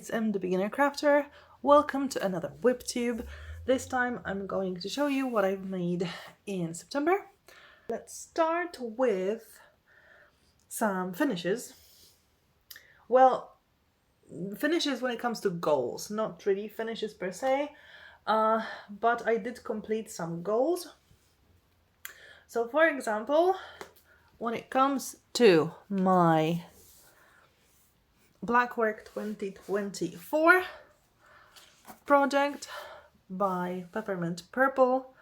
it's the Beginner Crafter. Welcome to another WIPTube. This time I'm going to show you what I've made in September. Let's start with some finishes. Well, finishes when it comes to goals, not really finishes per se, but I did complete some goals. So for example, when it comes to my Blackwork 2024 project by Peppermint Purple,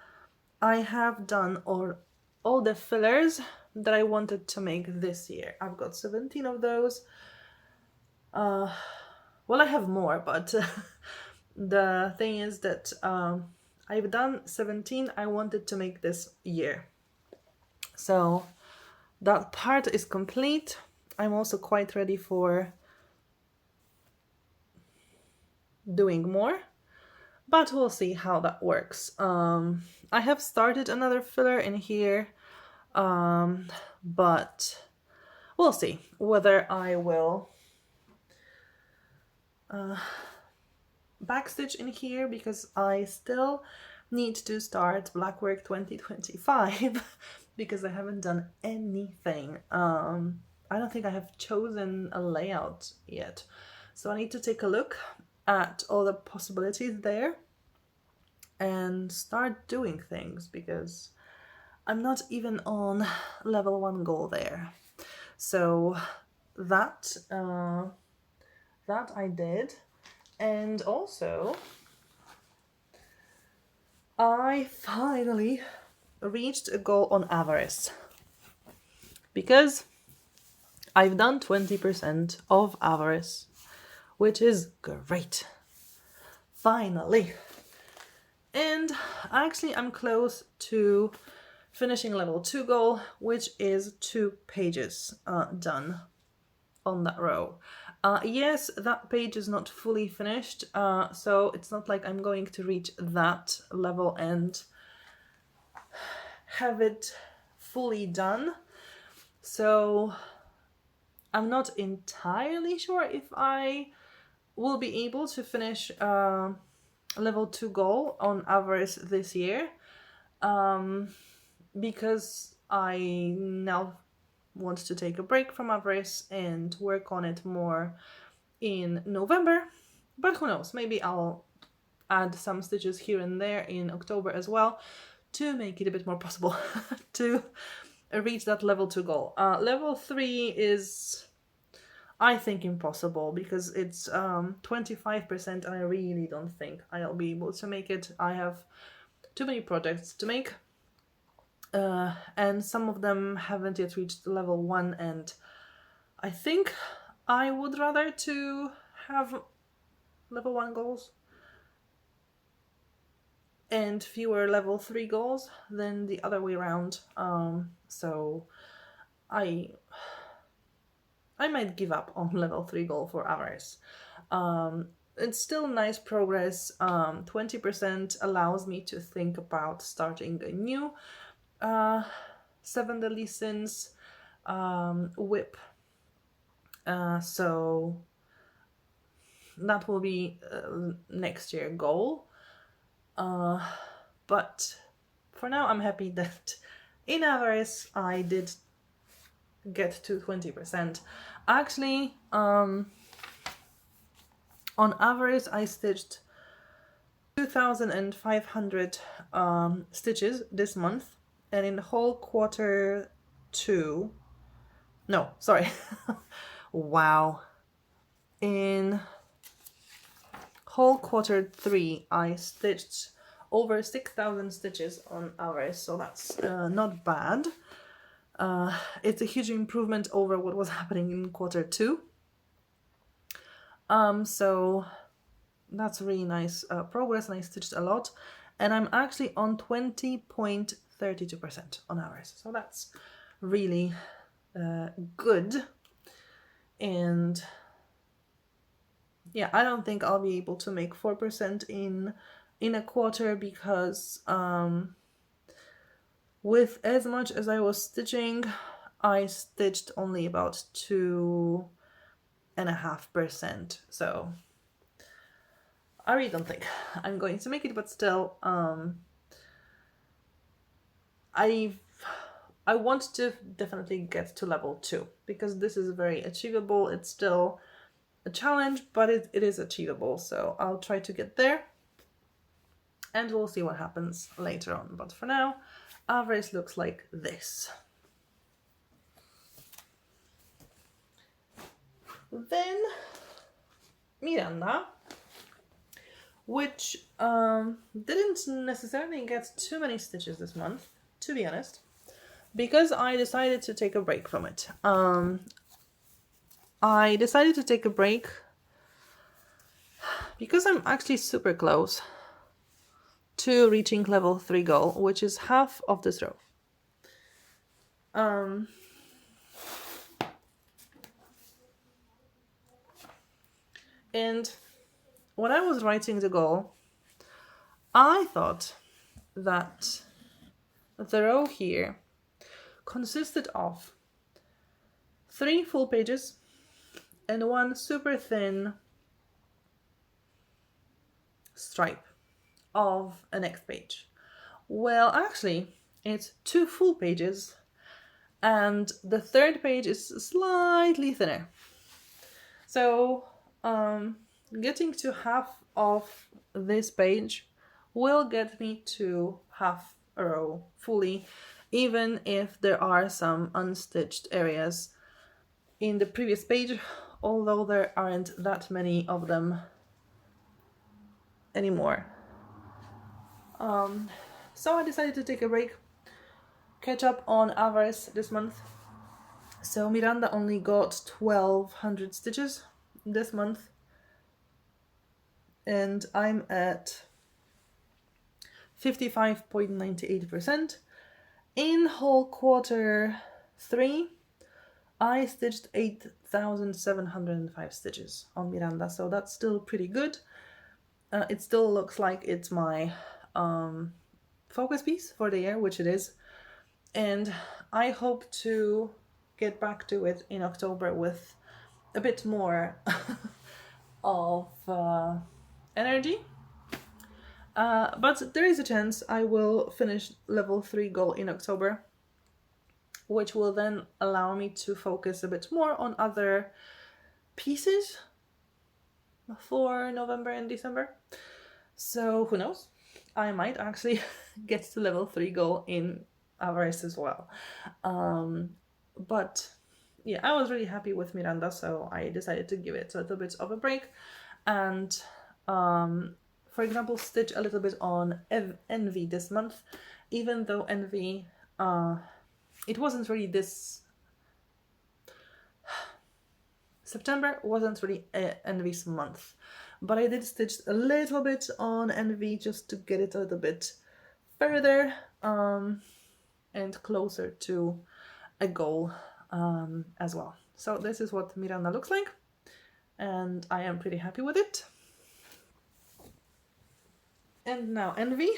I have done all the fillers that I wanted to make this year. I've got 17 of those. Well, I have more, but the thing is that I've done 17 I wanted to make this year. So that part is complete. I'm also quite ready for doing more, but we'll see how that works. I have started another filler in here, but we'll see whether I will backstitch in here, because I still need to start Blackwork 2025 because I haven't done anything. I don't think I have chosen a layout yet, so I need to take a look at all the possibilities there and start doing things, because I'm not even on level 1 goal there. So that I did. And also I finally reached a goal on Avarice, because I've done 20% of Avarice, which is great. Finally. And actually I'm close to finishing level 2 goal, which is 2 pages done on that row. Yes, that page is not fully finished, so it's not like I'm going to reach that level and have it fully done. So I'm not entirely sure if I will be able to finish level 2 goal on Avarice this year, because I now want to take a break from Avarice and work on it more in November. But who knows, maybe I'll add some stitches here and there in October as well to make it a bit more possible to reach that level 2 goal. Level 3 is, I think, impossible, because it's 25% and I really don't think I'll be able to make it. I have too many projects to make, and some of them haven't yet reached level 1, and I think I would rather to have level 1 goals and fewer level 3 goals than the other way around. So I might give up on level 3 goal for Avarice. It's still nice progress. 20% allows me to think about starting a new 7 Deadly Sins whip. So that will be next year goal. But for now I'm happy that in Avarice I did get to 20%. Actually, on Avarice I stitched 2,500 stitches this month, and in the whole quarter 2, no, sorry, wow, in whole quarter 3 I stitched over 6,000 stitches on Avarice, so that's not bad. It's a huge improvement over what was happening in quarter 2. So that's really nice progress, and I stitched a lot, and I'm actually on 20.32% on Avarice, so that's really good. And yeah, I don't think I'll be able to make 4% in a quarter, because with as much as I was stitching, I stitched only about 2.5%. So I really don't think I'm going to make it, but still, I want to definitely get to level 2 because this is very achievable. It's still a challenge, but it is achievable. So I'll try to get there and we'll see what happens later on. But for now, Avarice looks like this. Then Miranda, which didn't necessarily get too many stitches this month, to be honest, because I decided to take a break from it. I decided to take a break because I'm actually super close to reaching level 3 goal, which is half of this row. And when I was writing the goal, I thought that the row here consisted of 3 full pages and 1 super thin stripe of a next page. Well, actually, it's 2 full pages and the 3rd page is slightly thinner. So getting to half of this page will get me to half a row fully, even if there are some unstitched areas in the previous page, although there aren't that many of them anymore. So I decided to take a break, catch up on Avarice this month. So Miranda only got 1200 stitches this month, and I'm at 55.98%. In whole quarter 3, I stitched 8,705 stitches on Miranda, so that's still pretty good. It still looks like it's my focus piece for the year, which it is, and I hope to get back to it in October with a bit more of energy. But there is a chance I will finish level 3 goal in October, which will then allow me to focus a bit more on other pieces for November and December. So who knows? I might actually get to level 3 goal in Avarice as well. But yeah, I was really happy with Miranda, so I decided to give it a little bit of a break and for example, stitch a little bit on Envy this month, even though Envy, it wasn't really this... September wasn't really Envy's month, but I did stitch a little bit on Envy just to get it a little bit further and closer to a goal as well. So this is what Miranda looks like, and I am pretty happy with it. And now Envy.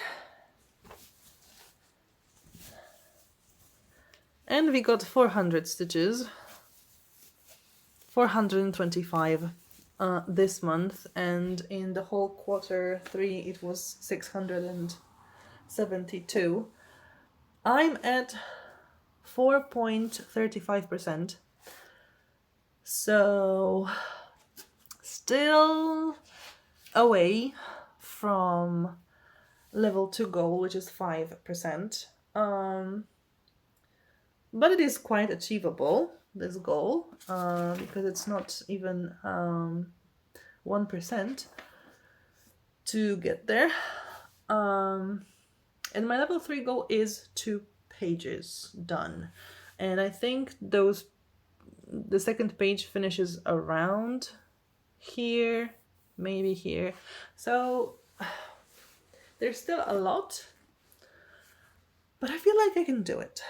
Envy got 400 stitches, 425 this month, and in the whole quarter 3 it was 672. I'm at 4.35%, so still away from level 2 goal, which is 5%. But it is quite achievable, this goal, because it's not even 1% to get there. And my level 3 goal is 2 pages done. And I think the 2nd page finishes around here, maybe here. So there's still a lot, but I feel like I can do it.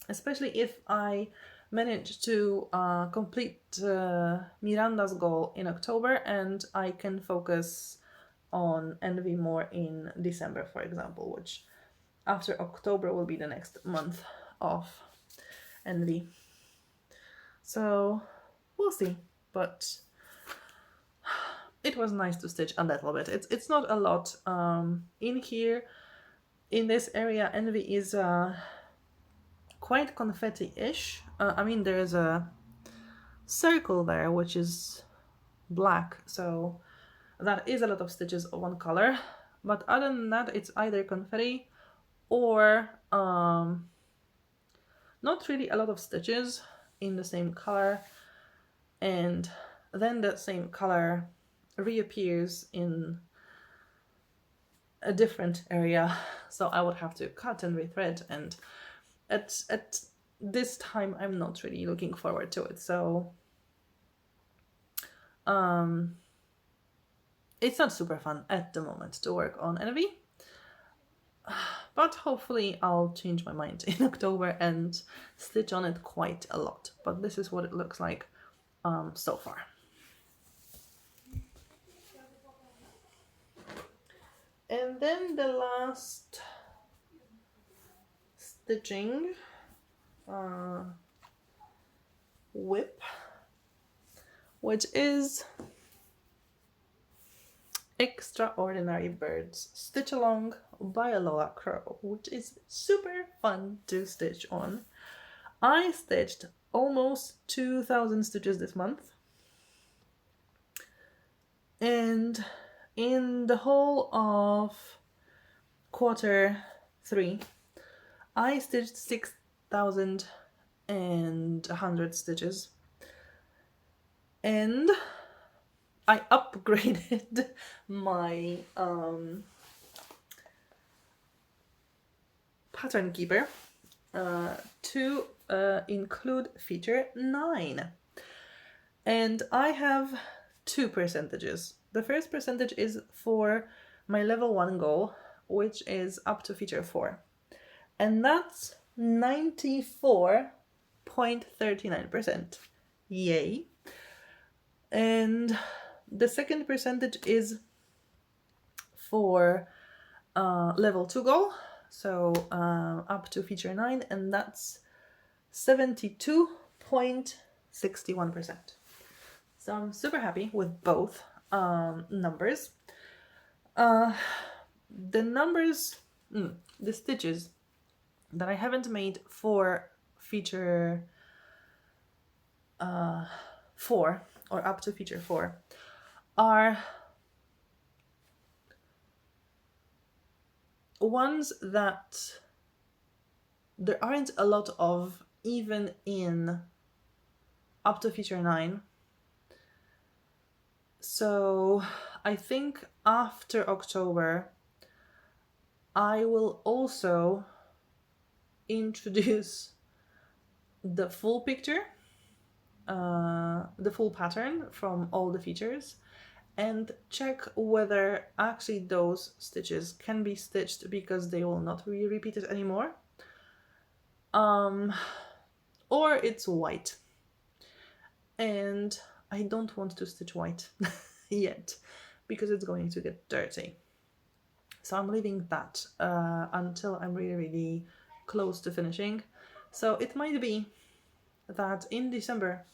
Especially if I manage to complete Miranda's goal in October and I can focus on Envy more in December, for example, which after October will be the next month of Envy. So we'll see, but it was nice to stitch a little bit. It's not a lot. In here, in this area, Envy is quite confetti-ish. I mean, there's a circle there which is black, so that is a lot of stitches of one color. But other than that, it's either confetti or not really a lot of stitches in the same color, and then the same color reappears in a different area, so I would have to cut and rethread, and at this time I'm not really looking forward to it. So it's not super fun at the moment to work on Envy, but hopefully I'll change my mind in October and stitch on it quite a lot. But this is what it looks like so far. And then the last stitching, whip, which is Extraordinary Birds Stitch Along by Lola Crow, which is super fun to stitch on. I stitched almost 2,000 stitches this month, and in the whole of Q3 I stitched 6,100 stitches, and I upgraded my pattern keeper to include feature 9, and I have 2 percentages. The first percentage is for my level 1 goal, which is up to feature 4, and that's 94.39%. Yay! And the second percentage is for level 2 goal, so up to feature 9, and that's 72.61%. So I'm super happy with both numbers. The numbers, the stitches that I haven't made for feature 4 or up to feature 4 are ones that there aren't a lot of even in up to feature 9. So I think after October I will also introduce the full picture, the full pattern from all the features, and check whether actually those stitches can be stitched because they will not be repeated anymore, or it's white, and I don't want to stitch white yet because it's going to get dirty. So I'm leaving that until I'm really close to finishing. So it might be that in December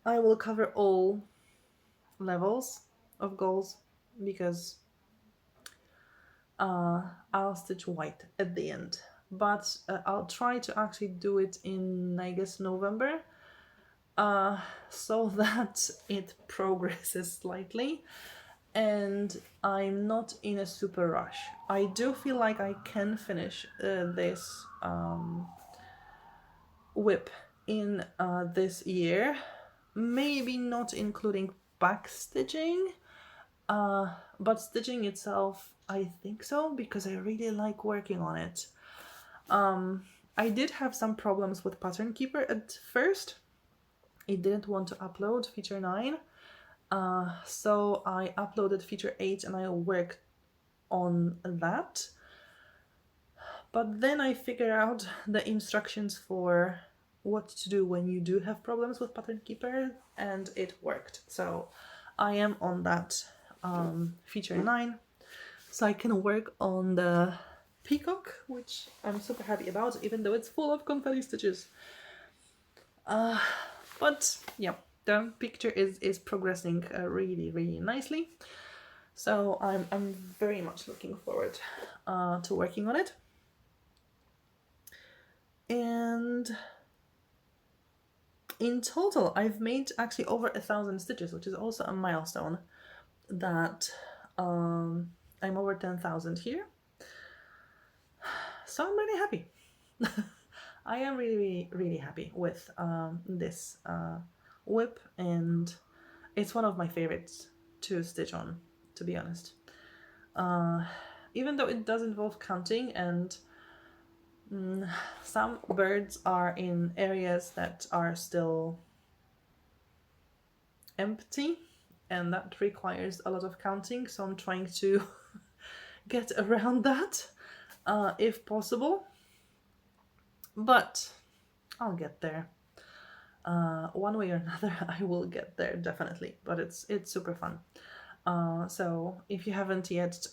I will cover all levels of goals because I'll stitch white at the end, but I'll try to actually do it in, I guess, November, so that it progresses slightly and I'm not in a super rush. I do feel like I can finish this whip in this year, maybe not including back stitching, but stitching itself I think so, because I really like working on it. I did have some problems with Pattern Keeper at first. It didn't want to upload feature 9, so I uploaded feature 8 and I worked on that. But then I figured out the instructions for what to do when you do have problems with Pattern Keeper, and it worked. So I am on that feature 9, so I can work on the peacock, which I'm super happy about, even though it's full of confetti stitches. But yeah, the picture is progressing really, really nicely. So I'm very much looking forward to working on it. And in total, I've made actually over 1,000 stitches, which is also a milestone that I'm over 10,000 here. So I'm really happy. I am really, really, really happy with this whip, and it's one of my favorites to stitch on, to be honest. Even though it does involve counting, and some birds are in areas that are still empty, and that requires a lot of counting, so I'm trying to get around that if possible, but I'll get there. One way or another, I will get there, definitely, but it's super fun. So if you haven't yet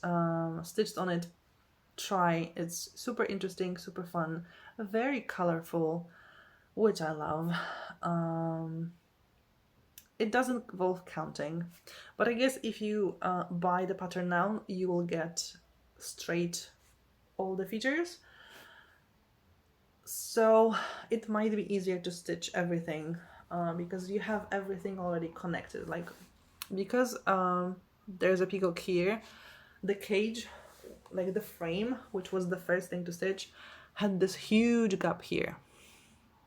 stitched on it, try. It's super interesting, super fun, very colorful, which I love. It doesn't involve counting, but I guess if you buy the pattern now, you will get straight all the features. So it might be easier to stitch everything because you have everything already connected. Like, because there's a peacock here, the cage, like the frame, which was the first thing to stitch, had this huge gap here.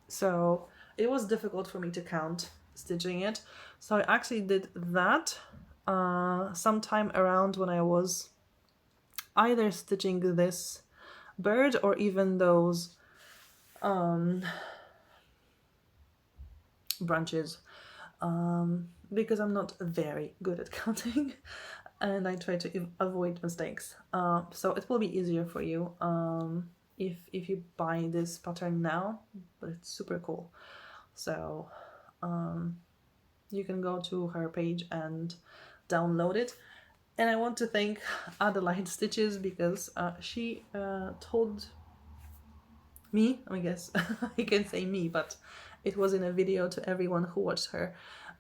So it was difficult for me to count stitching it. So I actually did that sometime around when I was either stitching this bird or even those branches, because I'm not very good at counting and I try to avoid mistakes. So it will be easier for you if you buy this pattern now, but it's super cool. So you can go to her page and download it. And I want to thank Adelaide Stitches because she told me, I guess I can say me, but it was in a video to everyone who watched her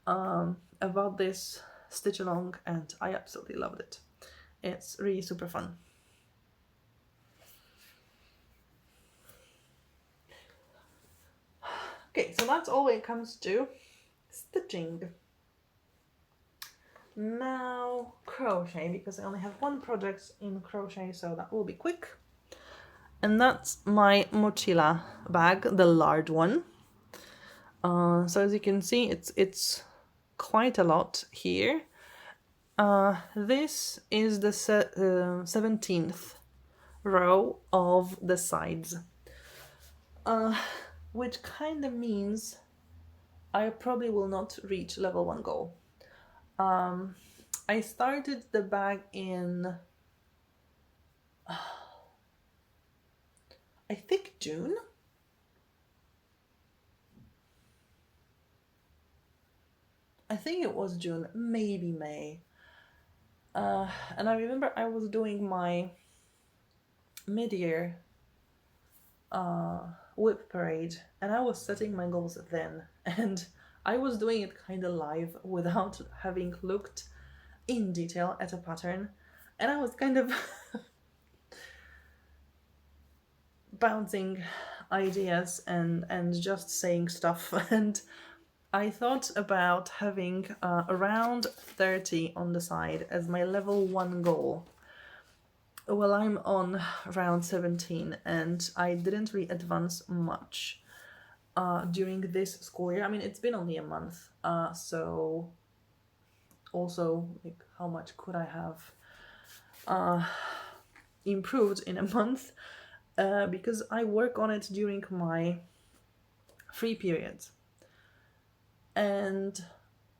about this stitch along, and I absolutely loved it. It's really super fun. Okay, so that's all when it comes to stitching. Now crochet, because I only have one project in crochet, so that will be quick. And that's my Mochila bag, the large one. So as you can see, it's quite a lot here. This is the 17th row of the sides, which kind of means I probably will not reach level 1 goal. I started the bag in I think June. I think it was June, maybe May. And I remember I was doing my mid-year whip parade, and I was setting my goals then, and I was doing it kind of live without having looked in detail at a pattern, and I was kind of bouncing ideas and just saying stuff, and I thought about having around 30 on the side as my level 1 goal. Well, I'm on round 17 and I didn't really advance much during this school year. I mean, it's been only a month, so also, like, how much could I have improved in a month? Because I work on it during my free periods. And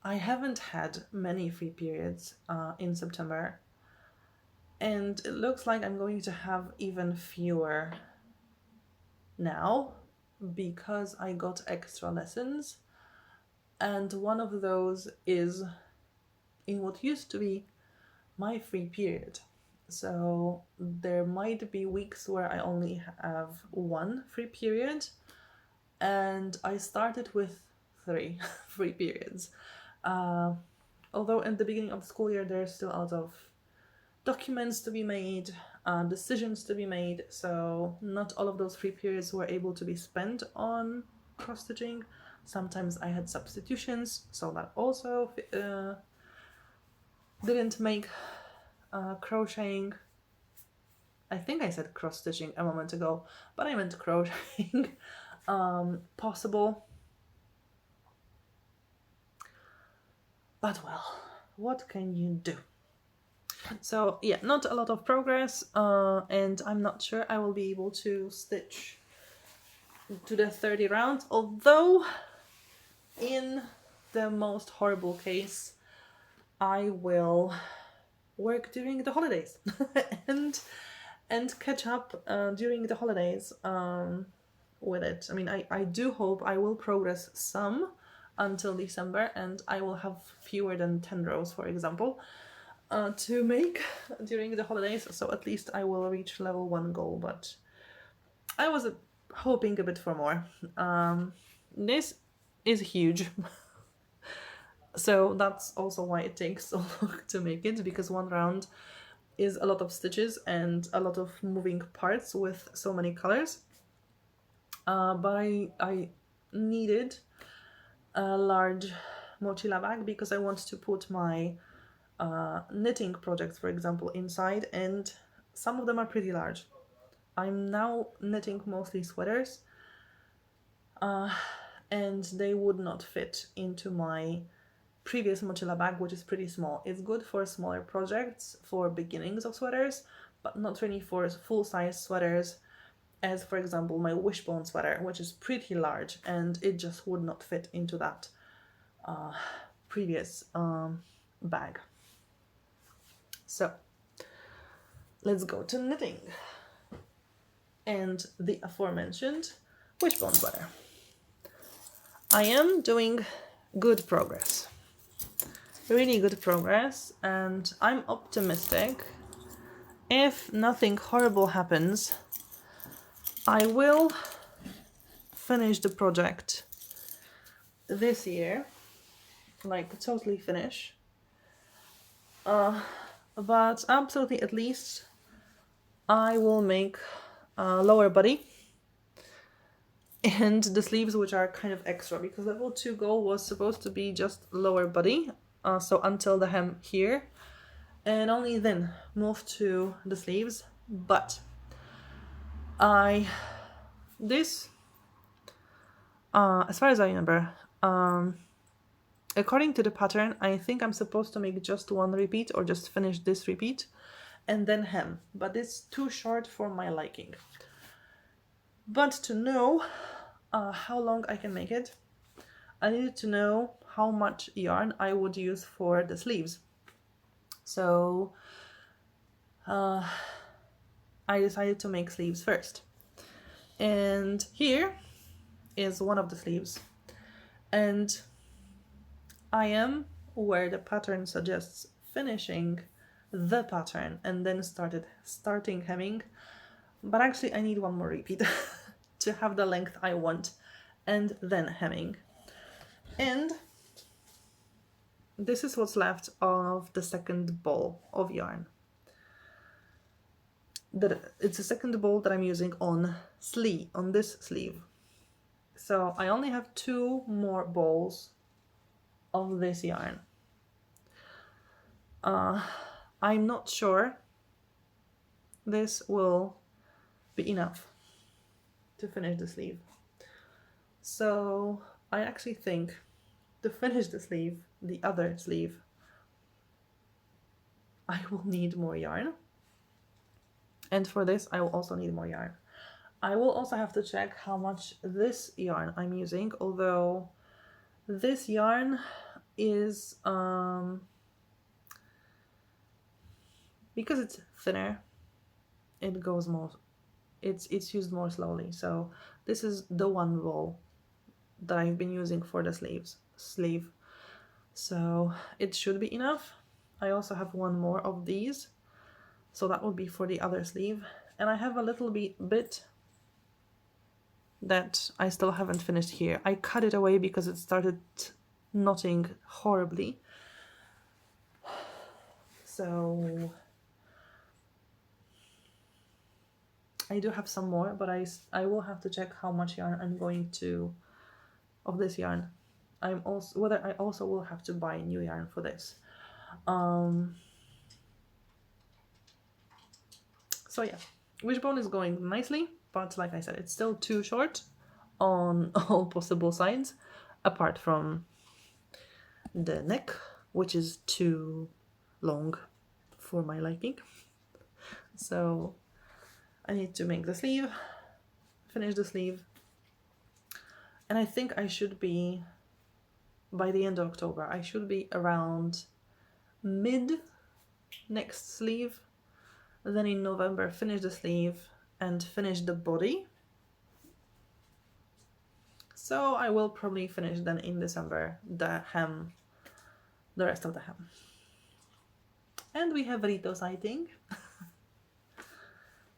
I haven't had many free periods in September. And it looks like I'm going to have even fewer now because I got extra lessons. And one of those is in what used to be my free period. So there might be weeks where I only have one free period. And I started with three free periods. Although in the beginning of the school year there's still a lot of documents to be made, decisions to be made, so not all of those free periods were able to be spent on cross-stitching. Sometimes I had substitutions, so that also didn't make crocheting, I think I said cross-stitching a moment ago, but I meant crocheting, possible. But well, what can you do? So yeah, not a lot of progress, and I'm not sure I will be able to stitch to the 30 round, although in the most horrible case I will work during the holidays and catch up during the holidays with it. I mean, I do hope I will progress some until December, and I will have fewer than 10 rows, for example, to make during the holidays, so at least I will reach level 1 goal, but I was hoping a bit for more. This is huge. So that's also why it takes so long to make it, because one round is a lot of stitches and a lot of moving parts with so many colors. But I needed a large Mochila bag because I want to put my knitting projects, for example, inside, and some of them are pretty large. I'm now knitting mostly sweaters, and they would not fit into my previous Mochila bag, which is pretty small. It's good for smaller projects, for beginnings of sweaters, but not really for full-size sweaters, as for example my Wishbone Sweater, which is pretty large, and it just would not fit into that previous bag. So let's go to knitting and the aforementioned Wishbone Sweater. I am doing good progress. Really good progress, and I'm optimistic. If nothing horrible happens, I will finish the project this year, like totally finish. But absolutely, at least I will make a lower body and the sleeves, which are kind of extra, because level 2 goal was supposed to be just lower body, so until the hem here, and only then move to the sleeves. But as far as I remember, according to the pattern, I think I'm supposed to make just one repeat, or just finish this repeat and then hem, but it's too short for my liking. But to know how long I can make it, I needed to know how much yarn I would use for the sleeves. So I decided to make sleeves first. And here is one of the sleeves. And I am where the pattern suggests finishing the pattern and then starting hemming. But actually I need one more repeat to have the length I want, and then hemming. And this is what's left of the second ball of yarn. It's the second ball that I'm using on this sleeve. So I only have 2 more balls of this yarn. I'm not sure this will be enough to finish the sleeve. So I actually think to finish the sleeve, the other sleeve, I will need more yarn. And for this, I will also need more yarn. I will also have to check how much this yarn I'm using, although this yarn is, because it's thinner, it goes more, it's used more slowly. So this is the one roll that I've been using for the sleeve. So it should be enough. I also have one more of these, so that would be for the other sleeve. And I have a little bit that I still haven't finished here. I cut it away because it started knotting horribly. So I do have some more, but I will have to check how much yarn I'm going to of this yarn. I'm also whether I also will have to buy new yarn for this. So yeah, Wishbone is going nicely, but like I said, it's still too short on all possible sides, apart from the neck, which is too long for my liking. So I need to make the sleeve, finish the sleeve, and I think I should be, by the end of October, I should be around mid next sleeve. Then in November finish the sleeve and finish the body. So I will probably finish then in December the hem, the rest of the hem. And we have Rito sighting.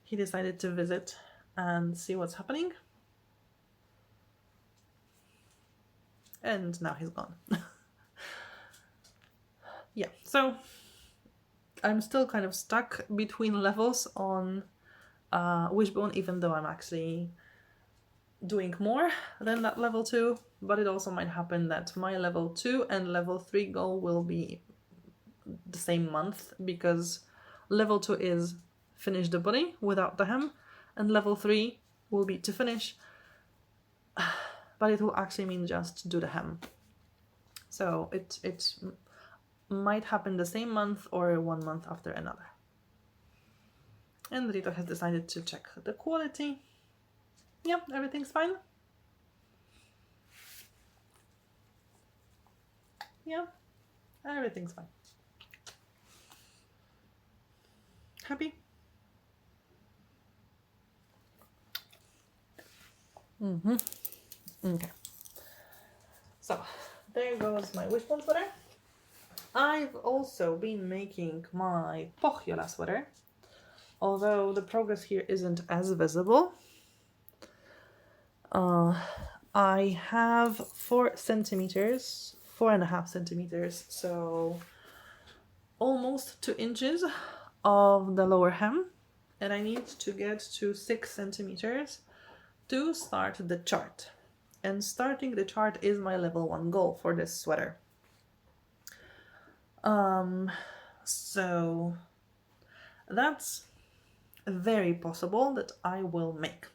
He decided to visit and see what's happening. And now he's gone. Yeah, so I'm still kind of stuck between levels on Wishbone, even though I'm actually doing more than that level 2, but it also might happen that my level 2 and level 3 goal will be the same month, because level 2 is finish the body without the hem, and level 3 will be to finish, but it will actually mean just do the hem. So it might happen the same month or 1 month after another. And Rito has decided to check the quality. Yeah, everything's fine. Yeah, everything's fine. Happy? Okay. So, there goes my Wishbone sweater. I've also been making my Pohjola sweater, although the progress here isn't as visible. I have 4.5 centimeters, so almost 2 inches of the lower hem, and I need to get to 6 centimeters to start the chart. And starting the chart is my level 1 goal for this sweater. So that's very possible that I will make.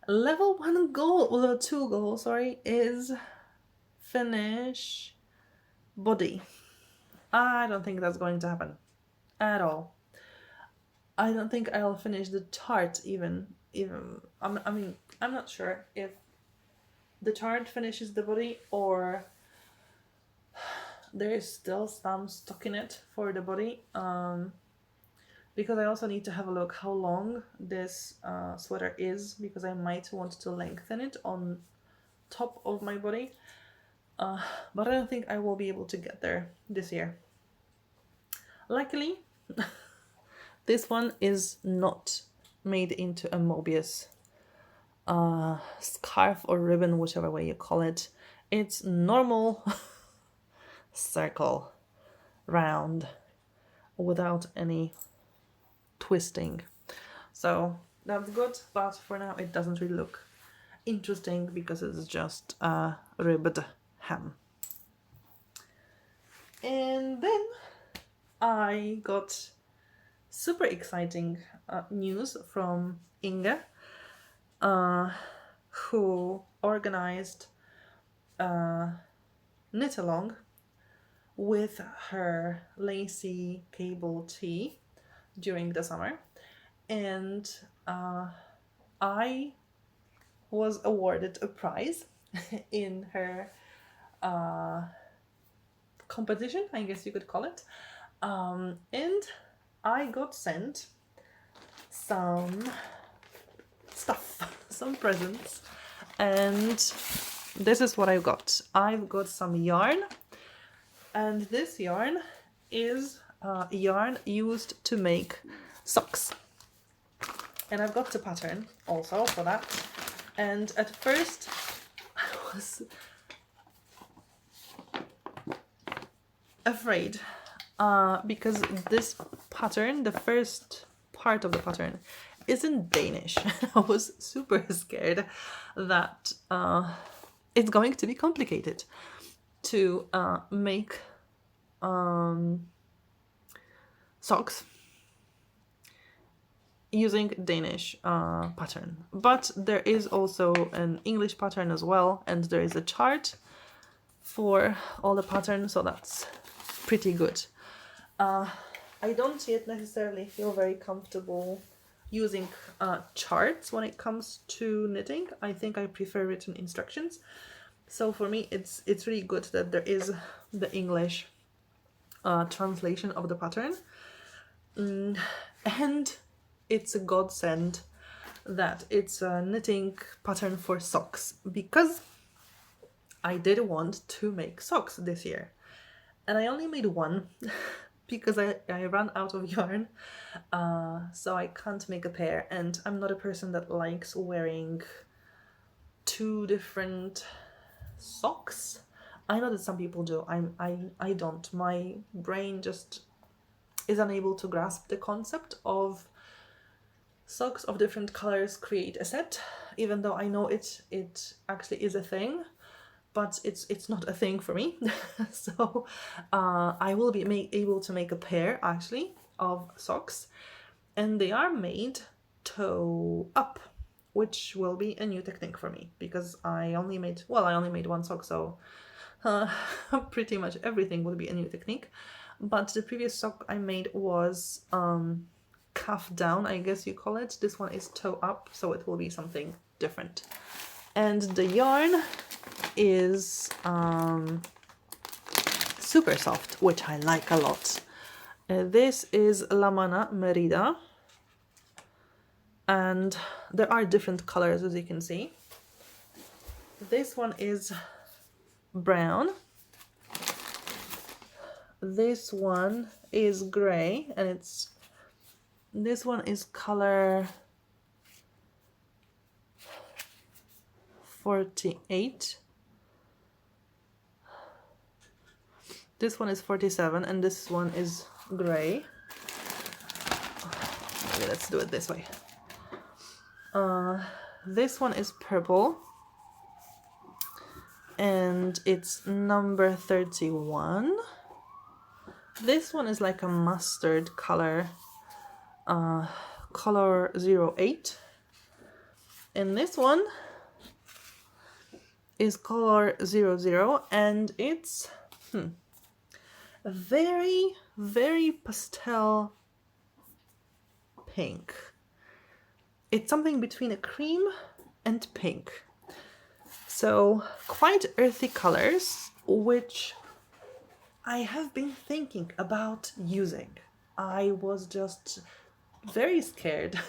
Level 1 goal, or level 2 goal, sorry, is finish body. I don't think that's going to happen at all. I don't think I'll finish the chart even. I mean, I'm not sure if the chart finishes the body or there is still some stuck in it for the body. Because I also need to have a look how long this sweater is, because I might want to lengthen it on top of my body. But I don't think I will be able to get there this year. Luckily, this one is not made into a Mobius scarf or ribbon, whichever way you call it. It's normal circle, round, without any twisting. So that's good, but for now it doesn't really look interesting because it's just a ribbed hem. And then I got super exciting news from Inge, who organized a knit along with her lacy cable tee during the summer, and I was awarded a prize in her competition, I guess you could call it, and I got sent some stuff, some presents, and this is what I got. I've got some yarn, and this yarn is yarn used to make socks, and I've got the pattern also for that. And at first I was afraid because this pattern, the first part of the pattern, isn't Danish. I was super scared that it's going to be complicated to make socks using Danish pattern, but there is also an English pattern as well, and there is a chart for all the patterns, so that's pretty good. I don't yet necessarily feel very comfortable using charts when it comes to knitting. I think I prefer written instructions. So for me, it's really good that there is the English translation of the pattern, and it's a godsend that it's a knitting pattern for socks, because I did want to make socks this year, and I only made one because I ran out of yarn, so I can't make a pair, and I'm not a person that likes wearing two different socks. I know that some people do. I don't. My brain just is unable to grasp the concept of socks of different colors create a set, even though I know it actually is a thing, but it's not a thing for me. So I will be able to make a pair actually of socks, and they are made toe up, which will be a new technique for me, because I only made one sock, so pretty much everything will be a new technique. But the previous sock I made was cuff down, I guess you call it. This one is toe up, so it will be something different. And the yarn is super soft, which I like a lot. This is La Mana Merida, and there are different colors, as you can see. This one is brown. This one is gray, and this one is color 48. This one is 47, and this one is gray. Okay, let's do it this way. This one is purple, and it's number 31. This one is like a mustard color, color 08. And this one is color 00, and it's a very, very pastel pink. It's something between a cream and pink. So quite earthy colors, which I have been thinking about using. I was just very scared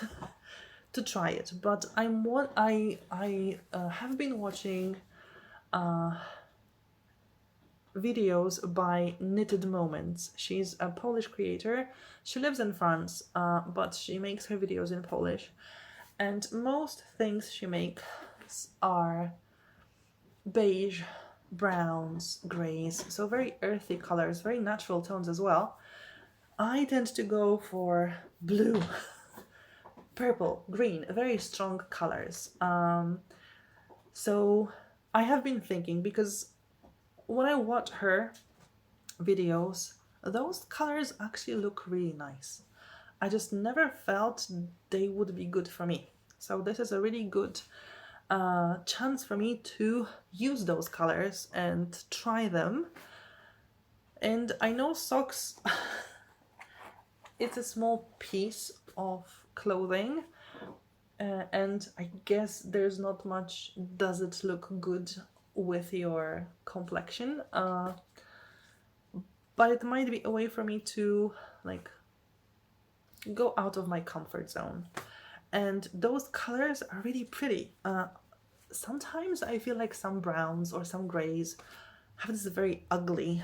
to try it, but I have been watching videos by Knitted Moments. She's a Polish creator. She lives in France, but she makes her videos in Polish, and most things she makes are beige, browns, grays, so very earthy colors, very natural tones as well. I tend to go for blue, purple, green, very strong colors. So I have been thinking, because when I watch her videos, those colors actually look really nice. I just never felt they would be good for me. So this is a really good chance for me to use those colors and try them. And I know socks, it's a small piece of clothing, and I guess there's not much does it look good with your complexion, but it might be a way for me to like go out of my comfort zone. And those colors are really pretty. Sometimes I feel like some browns or some grays have this very ugly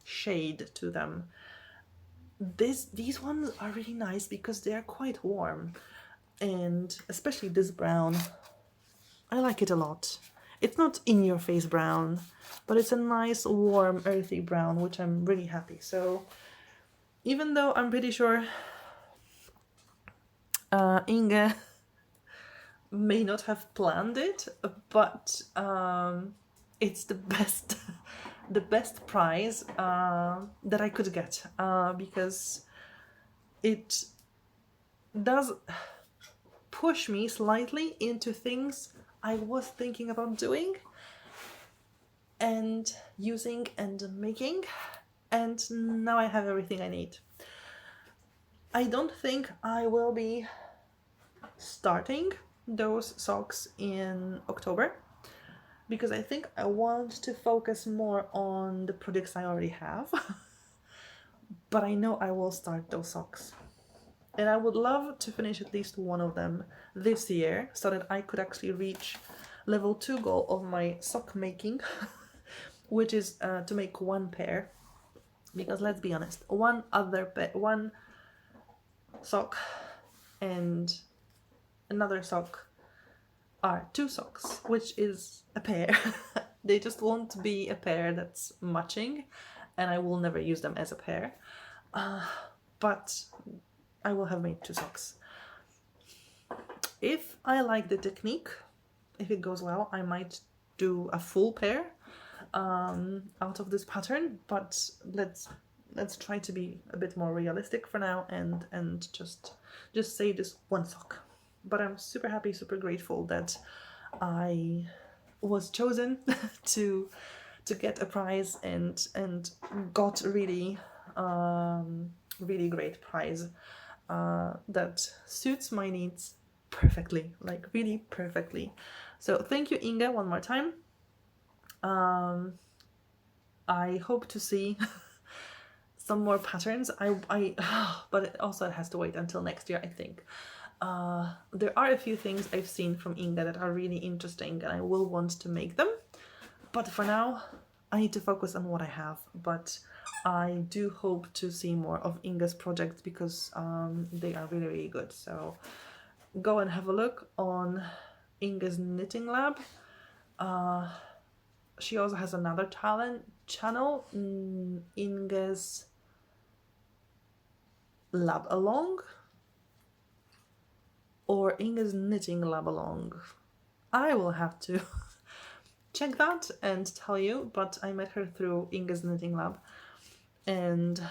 shade to them. These ones are really nice because they are quite warm. and especially this brown. I like it a lot. It's not in-your-face brown, but it's a nice, warm, earthy brown, which I'm really happy. So even though I'm pretty sure Inge may not have planned it, but it's the best the best prize that I could get, because it does push me slightly into things I was thinking about doing and using and making, and now I have everything I need. I don't think I will be starting those socks in October, because I think I want to focus more on the projects I already have. But I know I will start those socks, and I would love to finish at least one of them this year so that I could actually reach level 2 goal of my sock making, which is to make one pair, because let's be honest, one sock and another sock are 2 socks, which is a pair. They just won't be a pair that's matching, and I will never use them as a pair. But I will have made 2 socks. If I like the technique, if it goes well, I might do a full pair out of this pattern, but let's try to be a bit more realistic for now and just say this one sock. But I'm super happy, super grateful that I was chosen to get a prize and got a really really great prize that suits my needs perfectly, like really perfectly. So thank you, Inge, one more time. I hope to see some more patterns. But it also has to wait until next year, I think. There are a few things I've seen from Inge that are really interesting, and I will want to make them. But for now, I need to focus on what I have. But I do hope to see more of Inge's projects, because they are really, really good. So go and have a look on Inge's Knitting Lab. She also has another channel, Inge's Lab Along, or Inge's Knitting Lab Along. I will have to check that and tell you, but I met her through Inge's Knitting Lab, and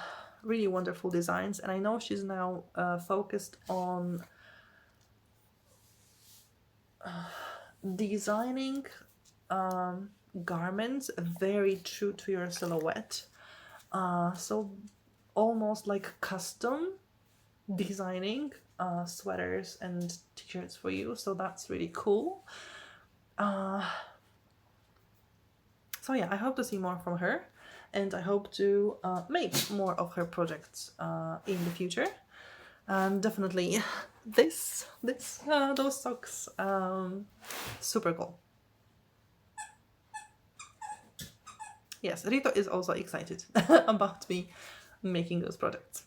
really wonderful designs. And I know she's now focused on designing garments very true to your silhouette, so almost like custom designing sweaters and t-shirts for you. So that's really cool. So yeah, I hope to see more from her, and I hope to make more of her projects in the future. And definitely those socks, super cool. Yes, Rito is also excited about me making those projects.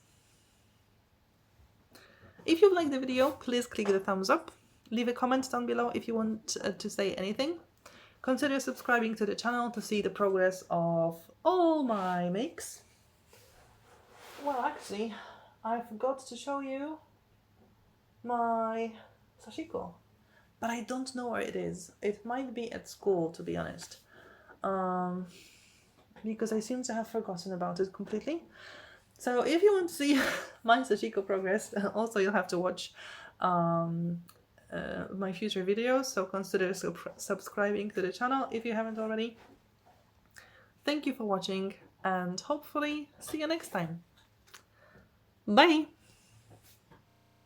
If you liked the video, please click the thumbs up. Leave a comment down below if you want to say anything. Consider subscribing to the channel to see the progress of all my makes. Well, actually, I forgot to show you my sashiko, but I don't know where it is. It might be at school, to be honest, because I seem to have forgotten about it completely. So if you want to see my sashiko progress, also you'll have to watch my future videos, so consider subscribing to the channel if you haven't already. Thank you for watching, and hopefully see you next time. Bye!